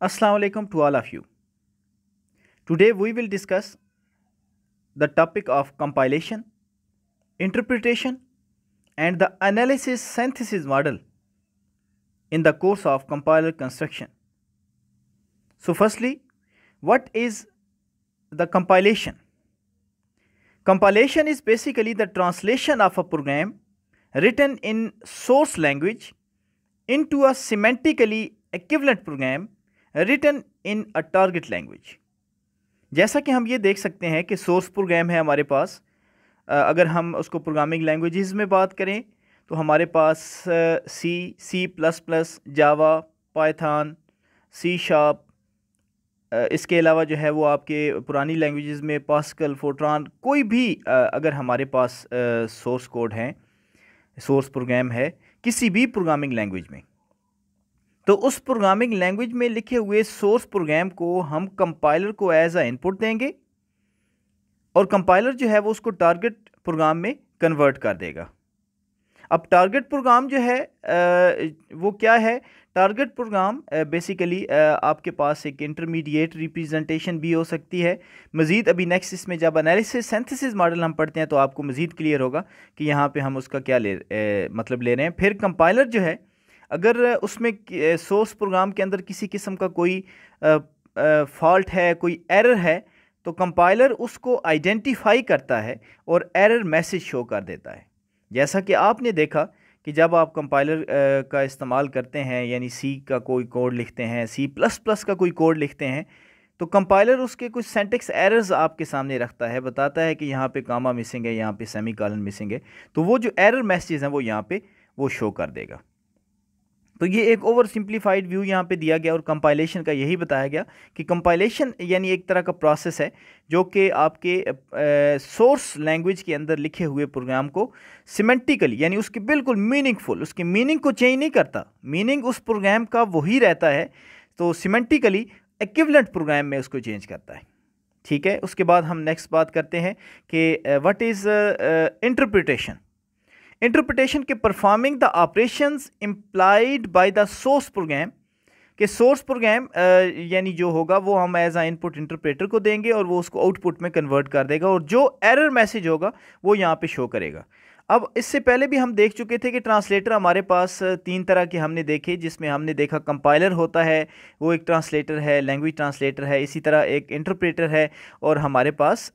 Assalamu alaikum to all of you. Today we will discuss the topic of compilation, interpretation, and the analysis synthesis model in the course of compiler construction. So, firstly, what is the compilation? Compilation is basically the translation of a program written in source language into a semantically equivalent program written in a target language. जैसा कि हम ये देख सकते हैं कि source program है हमारे पास। अगर हम उसको प्रोग्रामिंग लैंग्वेजेस में बात करें तो हमारे पास सी प्लस प्लस, जावा, पाइथन, सी शार्प, इसके अलावा जो है वो आपके पुरानी लैंग्वेजेस में पास्कल, फोर्ट्रान, कोई भी अगर हमारे पास सोर्स कोड है, सोर्स प्रोग्राम है किसी भी प्रोग्रामिंग लैंग्वेज में, तो उस प्रोग्रामिंग लैंग्वेज में लिखे हुए सोर्स प्रोग्राम को हम कंपाइलर को एज अ इनपुट देंगे और कंपाइलर जो है वो उसको टारगेट प्रोग्राम में कन्वर्ट कर देगा। अब टारगेट प्रोग्राम जो है वो क्या है? टारगेट प्रोग्राम बेसिकली आपके पास एक इंटरमीडिएट रिप्रेजेंटेशन भी हो सकती है। मज़ीद अभी नेक्स्ट इसमें जब एनालिसिस सिंथेसिस मॉडल हम पढ़ते हैं तो आपको मज़ीद क्लियर होगा कि यहाँ पे हम उसका क्या मतलब ले रहे हैं। फिर कंपाइलर जो है अगर उसमें सोर्स प्रोग्राम के अंदर किसी किस्म का कोई फॉल्ट है, कोई एरर है, तो कंपाइलर उसको आइडेंटिफाई करता है और एरर मैसेज शो कर देता है। जैसा कि आपने देखा कि जब आप कंपाइलर का इस्तेमाल करते हैं, यानी सी का कोई कोड लिखते हैं, सी प्लस प्लस का कोई कोड लिखते हैं, तो कंपाइलर उसके कुछ सिंटैक्स एरर्स आपके सामने रखता है, बताता है कि यहाँ पे कामा मिसिंग है, यहाँ पे सेमीकोलन मिसिंग है, तो वो जो एरर मैसेजेस हैं वो यहाँ पे वो शो कर देगा। तो ये एक ओवर सिंप्लीफाइड व्यू यहाँ पे दिया गया और कंपाइलेशन का यही बताया गया कि कंपाइलेशन यानी एक तरह का प्रोसेस है जो कि आपके सोर्स लैंग्वेज के अंदर लिखे हुए प्रोग्राम को सिमेंटिकली यानी उसके बिल्कुल मीनिंगफुल, उसके मीनिंग को चेंज नहीं करता, मीनिंग उस प्रोग्राम का वही रहता है, तो सिमेंटिकली इक्विवेलेंट प्रोग्राम में उसको चेंज करता है। ठीक है, उसके बाद हम नेक्स्ट बात करते हैं कि व्हाट इज़ इंटरप्रिटेशन। इंटरप्रिटेशन के performing the operations implied by the source programme, के सोर्स प्रोग्राम यानी जो होगा वो हम एज आ इनपुट इंटरप्रेटर को देंगे और वो उसको आउटपुट में कन्वर्ट कर देगा और जो एरर मैसेज होगा वो यहाँ पे शो करेगा। अब इससे पहले भी हम देख चुके थे कि ट्रांसलेटर हमारे पास तीन तरह के हमने देखे, जिसमें हमने देखा कंपाइलर होता है, वो एक ट्रांसलेटर है, लैंग्वेज ट्रांसलेटर है, इसी तरह एक इंटरप्रेटर है और हमारे पास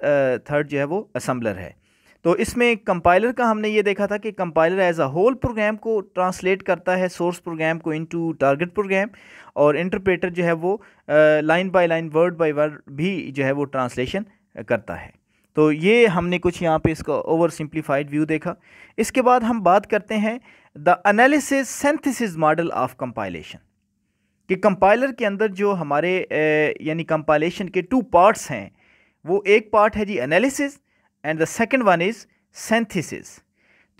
थर्ड जो है वो असम्बलर है। तो इसमें कंपाइलर का हमने ये देखा था कि compiler as a whole program को ट्रांसलेट करता है, सोर्स प्रोग्राम को इनटू टारगेट प्रोग्राम, और इंटरप्रेटर जो है वो line by line, word by word भी जो है वो ट्रांसलेशन करता है। तो ये हमने कुछ यहाँ पे इसका ओवर सिंप्लीफाइड व्यू देखा। इसके बाद हम बात करते हैं the analysis synthesis model of compilation, कि कंपाइलर के अंदर जो हमारे यानी कंपाइलेशन के टू पार्ट्स हैं, वो एक पार्ट है जी analysis and the second one is synthesis.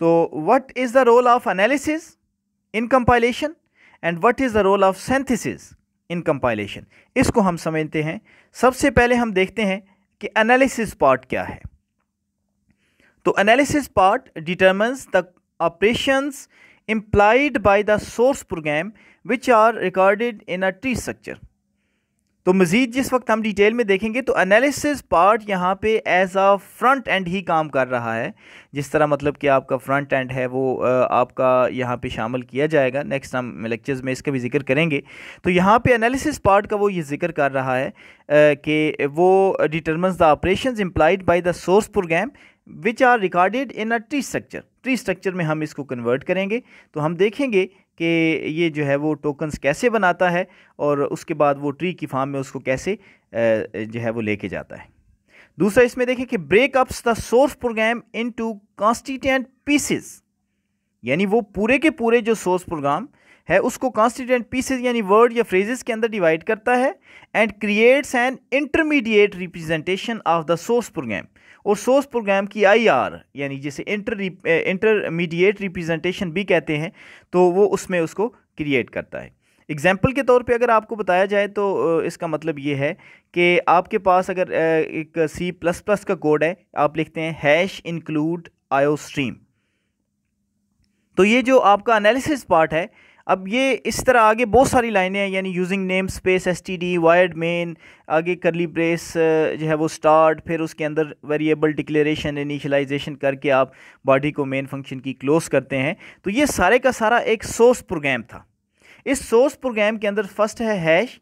So what is the role of analysis in compilation and what is the role of synthesis in compilation? इसको हम समझते हैं। सबसे पहले हम देखते हैं कि analysis part क्या है। तो analysis part determines the operations implied by the source program which are recorded in a tree structure. तो मज़ीद जिस वक्त हम डिटेल में देखेंगे तो एनालिसिस पार्ट यहाँ पे एज अ फ्रंट एंड ही काम कर रहा है। जिस तरह मतलब कि आपका फ्रंट एंड है वो आपका यहाँ पे शामिल किया जाएगा, नेक्स्ट हम लेक्चर्स में इसका भी जिक्र करेंगे। तो यहाँ पे एनालिसिस पार्ट का वो ये जिक्र कर रहा है कि वो determines the operations implied by the source program which are recorded in a tree structure. Tree structure में हम इसको कन्वर्ट करेंगे तो हम देखेंगे कि ये जो है वो टोकन्स कैसे बनाता है और उसके बाद वो ट्री की फॉर्म में उसको कैसे जो है वो लेके जाता है। दूसरा इसमें देखें कि break ups the source program into constituent pieces, यानी वो पूरे के पूरे जो सोर्स प्रोग्राम है उसको कॉन्स्टिट्यूएंट पीसेस यानी वर्ड या फ्रेजेस के अंदर डिवाइड करता है and creates an intermediate representation of the source programme, और सोर्स प्रोग्राम की आईआर यानी जिसे इंटरमीडिएट रिप्रेजेंटेशन भी कहते हैं, तो वो उसमें उसको क्रिएट करता है। एग्जाम्पल के तौर पे अगर आपको बताया जाए तो इसका मतलब ये है कि आपके पास अगर एक सी प्लस प्लस का कोड है, आप लिखते हैं हैश इंक्लूड आयो स्ट्रीम, तो ये जो आपका एनालिसिस पार्ट है अब ये इस तरह आगे बहुत सारी लाइनें हैं, यानी using name space std wired main, आगे करली ब्रेस जो है वो स्टार्ट, फिर उसके अंदर वेरिएबल डिक्लेरेशन इनिशियलाइजेशन करके आप बॉडी को मेन फंक्शन की क्लोज करते हैं। तो ये सारे का सारा एक सोर्स प्रोग्राम था। इस सोर्स प्रोग्राम के अंदर फर्स्ट है हैश,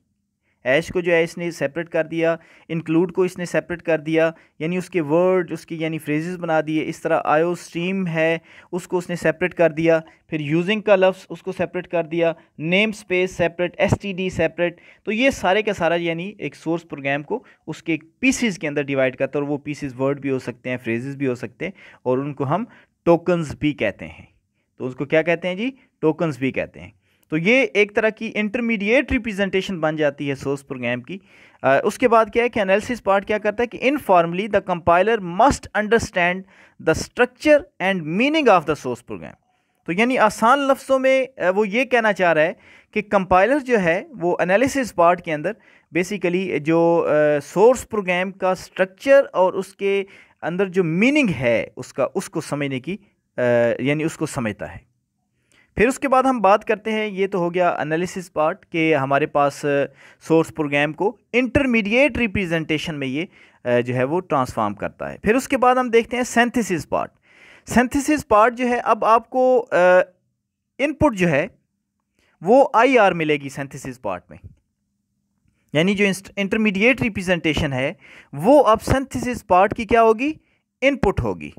हैश को जो है इसने सेपरेट कर दिया, इंक्लूड को इसने सेपरेट कर दिया, यानी उसके वर्ड उसके यानी फ्रेजेस बना दिए। इस तरह आयो स्ट्रीम है उसको उसने सेपरेट कर दिया, फिर यूजिंग का लफ्ज़ उसको सेपरेट कर दिया, name space separate, STD separate. तो ये सारे का सारा यानी एक सोर्स प्रोग्राम को उसके पीसीज के अंदर डिवाइड करता है, और वो पीसीज वर्ड भी हो सकते हैं, फ्रेजेस भी हो सकते हैं, और उनको हम टोकन्स भी कहते हैं। तो उसको क्या कहते हैं जी? टोकन्स भी कहते हैं। तो ये एक तरह की इंटरमीडिएट रिप्रेजेंटेशन बन जाती है सोर्स प्रोग्राम की। उसके बाद क्या है कि एनालिसिस पार्ट क्या करता है कि informally the compiler must understand the structure and meaning of the source programme. तो यानी आसान लफ्ज़ों में वो ये कहना चाह रहा है कि कंपाइलर जो है वो एनालिसिस पार्ट के अंदर बेसिकली जो सोर्स प्रोग्राम का स्ट्रक्चर और उसके अंदर जो मीनिंग है उसको समझने की यानी उसको समझता है। फिर उसके बाद हम बात करते हैं, ये तो हो गया एनालिसिस पार्ट के हमारे पास सोर्स प्रोग्राम को इंटरमीडिएट रिप्रेजेंटेशन में ये जो है वो ट्रांसफॉर्म करता है। फिर उसके बाद हम देखते हैं सिंथेसिस पार्ट। सिंथेसिस पार्ट जो है, अब आपको इनपुट जो है वो IR मिलेगी सिंथेसिस पार्ट में, यानी जो इंटरमीडिएट रिप्रेजेंटेशन है वो अब सिंथेसिस पार्ट की क्या होगी? इनपुट होगी।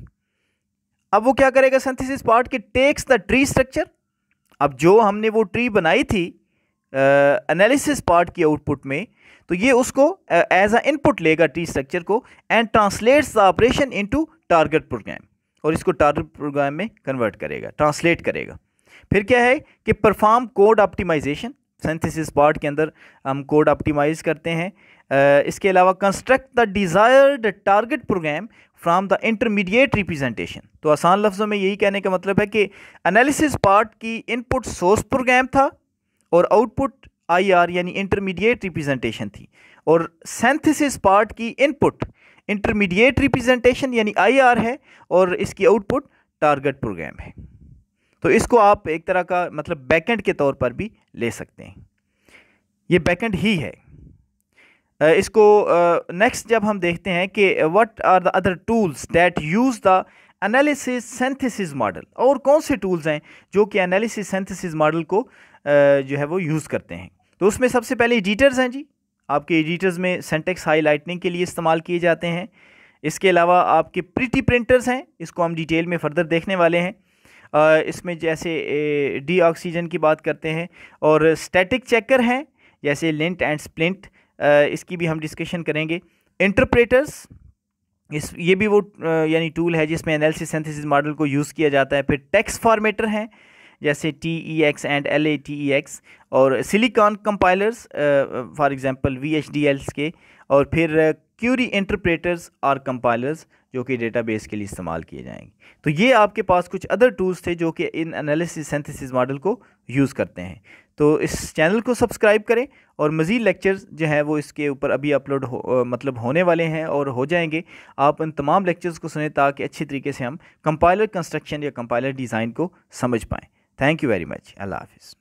अब वो क्या करेगा सिंथेसिस पार्ट के? Takes the tree structure. अब जो हमने वो ट्री बनाई थी एनालिसिस पार्ट की आउटपुट में, तो ये उसको एज अ इनपुट लेगा ट्री स्ट्रक्चर को, and translates the operation into target program, और इसको टारगेट प्रोग्राम में कन्वर्ट करेगा, ट्रांसलेट करेगा। फिर क्या है कि perform code optimization. Synthesis part के अंदर हम कोड ऑप्टिमाइज करते हैं। इसके अलावा construct the desired target program from the intermediate representation. तो आसान लफ्ज़ों में यही कहने का मतलब है कि एनालिसिस पार्ट की इनपुट सोर्स प्रोग्राम था और आउटपुट IR यानी इंटरमीडिएट रिप्रेजेंटेशन थी, और सिंथेसिस पार्ट की इनपुट इंटरमीडिएट रिप्रेजेंटेशन यानी IR है, और इसकी आउटपुट टारगेट प्रोग्राम है। तो इसको आप एक तरह का मतलब बैकएंड के तौर पर भी ले सकते हैं, ये बैकएंड ही है। इसको नेक्स्ट जब हम देखते हैं कि what are the other tools that use the analysis synthesis model, और कौन से टूल्स हैं जो कि एनालिसिस सिंथेसिस मॉडल को जो है वो यूज़ करते हैं। तो उसमें सबसे पहले एडिटर्स हैं जी। आपके एडिटर्स में सिंटैक्स हाईलाइटनिंग के लिए इस्तेमाल किए जाते हैं। इसके अलावा आपके प्रिटी प्रिंटर्स हैं, इसको हम डिटेल में फर्दर देखने वाले हैं। इसमें जैसे डी ऑक्सीजन की बात करते हैं, और स्टैटिक चेकर हैं जैसे लिंट एंड स्प्लिंट, इसकी भी हम डिस्कशन करेंगे। इंटरप्रेटर्स, ये भी वो यानी टूल है जिसमें एनालिसिस सिंथेसिस मॉडल को यूज़ किया जाता है। फिर टेक्स्ट फॉर्मेटर हैं जैसे TEX एंड LATEX, और silicon compilers for example VHDLs के, और फिर क्यूरी इंटरप्रेटर्स और कंपाइलर्स जो कि डेटाबेस के लिए इस्तेमाल किए जाएंगे। तो ये आपके पास कुछ अदर टूल्स थे जो कि इन एनालिसिस सिंथेसिस मॉडल को यूज़ करते हैं। तो इस चैनल को सब्सक्राइब करें, और मज़ीद लेक्चर्स जो हैं वो इसके ऊपर अभी अपलोड मतलब होने वाले हैं और हो जाएंगे। आप इन तमाम लेक्चर्स को सुनें ताकि अच्छी तरीके से हम कंपाइलर कंस्ट्रक्शन या कंपाइलर डिज़ाइन को समझ पाएँ। Thank you very much. अल्लाह हाफ़िज़।